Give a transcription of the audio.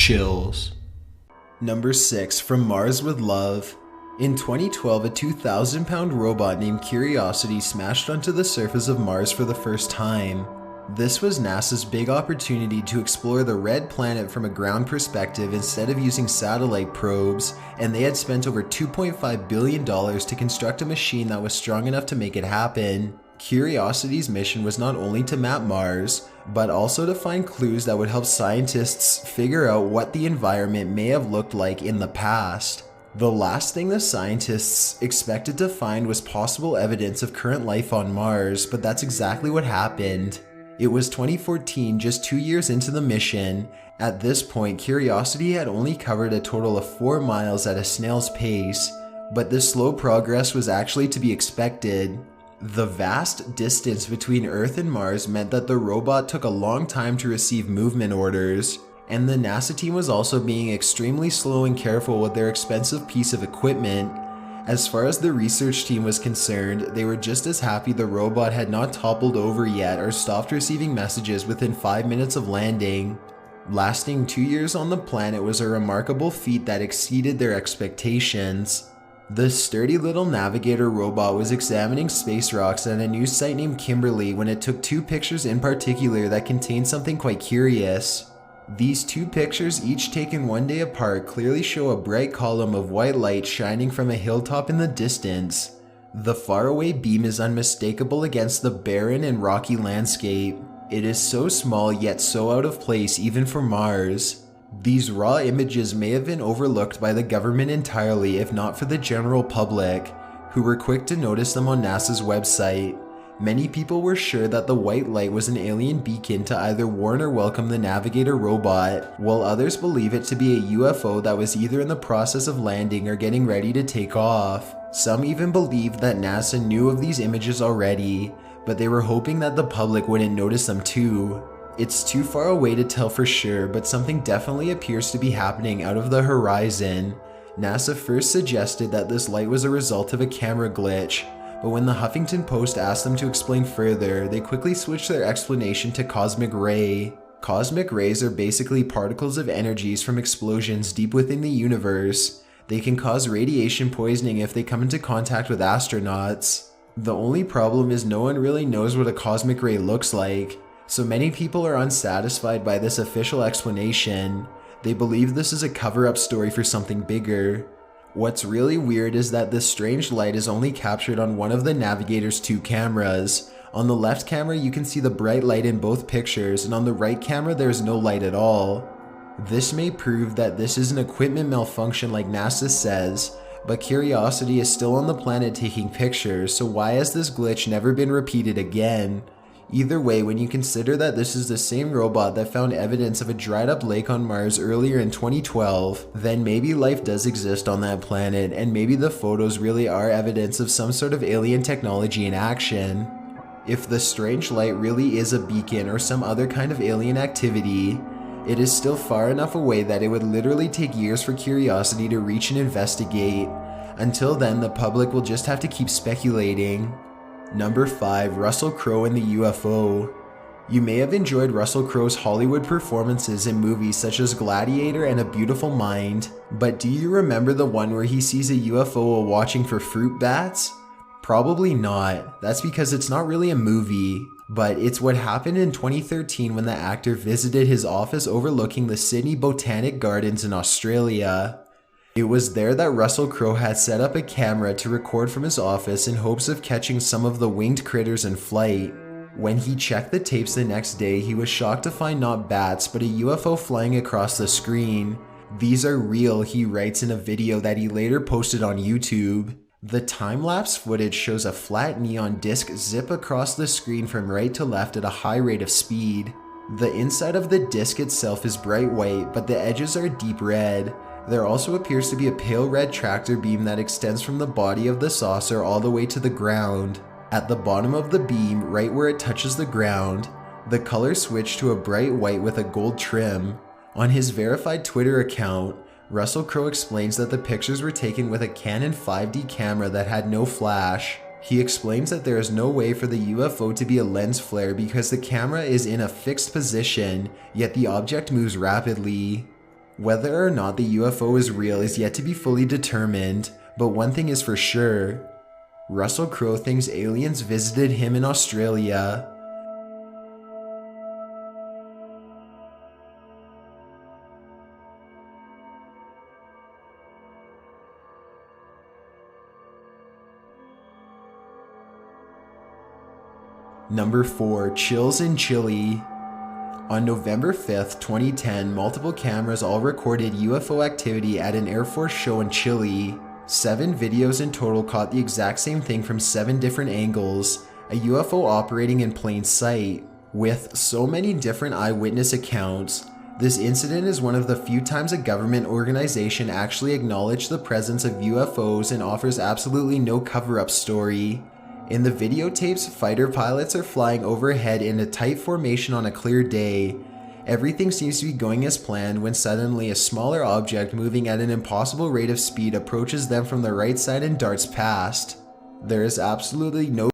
chills. Number 6. From Mars with Love. In 2012, a 2,000-pound robot named Curiosity smashed onto the surface of Mars for the first time. This was NASA's big opportunity to explore the red planet from a ground perspective instead of using satellite probes, and they had spent over $2.5 billion to construct a machine that was strong enough to make it happen. Curiosity's mission was not only to map Mars, but also to find clues that would help scientists figure out what the environment may have looked like in the past. The last thing the scientists expected to find was possible evidence of current life on Mars, but that's exactly what happened. It was 2014, just 2 years into the mission. At this point, Curiosity had only covered a total of 4 miles at a snail's pace, but this slow progress was actually to be expected. The vast distance between Earth and Mars meant that the robot took a long time to receive movement orders, and the NASA team was also being extremely slow and careful with their expensive piece of equipment. As far as the research team was concerned, they were just as happy the robot had not toppled over yet or stopped receiving messages within 5 minutes of landing. Lasting 2 years on the planet was a remarkable feat that exceeded their expectations. The sturdy little navigator robot was examining space rocks at a new site named Kimberly when it took 2 pictures in particular that contained something quite curious. These 2 pictures, each taken 1 day apart, clearly show a bright column of white light shining from a hilltop in the distance. The faraway beam is unmistakable against the barren and rocky landscape. It is so small yet so out of place even for Mars. These raw images may have been overlooked by the government entirely if not for the general public, who were quick to notice them on NASA's website. Many people were sure that the white light was an alien beacon to either warn or welcome the navigator robot, while others believe it to be a UFO that was either in the process of landing or getting ready to take off. Some even believed that NASA knew of these images already, but they were hoping that the public wouldn't notice them too. It's too far away to tell for sure, but something definitely appears to be happening out of the horizon. NASA first suggested that this light was a result of a camera glitch, but when the Huffington Post asked them to explain further, they quickly switched their explanation to cosmic ray. Cosmic rays are basically particles of energies from explosions deep within the universe. They can cause radiation poisoning if they come into contact with astronauts. The only problem is no one really knows what a cosmic ray looks like, so many people are unsatisfied by this official explanation. They believe this is a cover-up story for something bigger. What's really weird is that this strange light is only captured on one of the navigator's 2 cameras. On the left camera you can see the bright light in both pictures, and on the right camera there is no light at all. This may prove that this is an equipment malfunction like NASA says, but Curiosity is still on the planet taking pictures, so why has this glitch never been repeated again? Either way, when you consider that this is the same robot that found evidence of a dried up lake on Mars earlier in 2012, then maybe life does exist on that planet, and maybe the photos really are evidence of some sort of alien technology in action. If the strange light really is a beacon or some other kind of alien activity, it is still far enough away that it would literally take years for Curiosity to reach and investigate. Until then, the public will just have to keep speculating. Number 5. Russell Crowe and the UFO. You may have enjoyed Russell Crowe's Hollywood performances in movies such as Gladiator and A Beautiful Mind, but do you remember the one where he sees a UFO while watching for fruit bats? Probably not. That's because it's not really a movie, but it's what happened in 2013 when the actor visited his office overlooking the Sydney Botanic Gardens in Australia. It was there that Russell Crowe had set up a camera to record from his office in hopes of catching some of the winged critters in flight. When he checked the tapes the next day, he was shocked to find not bats, but a UFO flying across the screen. "These are real," he writes in a video that he later posted on YouTube. The time-lapse footage shows a flat neon disc zip across the screen from right to left at a high rate of speed. The inside of the disc itself is bright white, but the edges are deep red. There also appears to be a pale red tractor beam that extends from the body of the saucer all the way to the ground. At the bottom of the beam, right where it touches the ground, the color switched to a bright white with a gold trim. On his verified Twitter account, Russell Crowe explains that the pictures were taken with a Canon 5D camera that had no flash. He explains that there is no way for the UFO to be a lens flare because the camera is in a fixed position, yet the object moves rapidly. Whether or not the UFO is real is yet to be fully determined, but one thing is for sure. Russell Crowe thinks aliens visited him in Australia. Number 4. Chills in Chile. On November 5th, 2010, multiple cameras all recorded UFO activity at an Air Force show in Chile. 7 videos in total caught the exact same thing from 7 different angles, a UFO operating in plain sight. With so many different eyewitness accounts, this incident is one of the few times a government organization actually acknowledged the presence of UFOs and offers absolutely no cover-up story. In the videotapes, fighter pilots are flying overhead in a tight formation on a clear day. Everything seems to be going as planned when suddenly a smaller object moving at an impossible rate of speed approaches them from the right side and darts past. There is absolutely no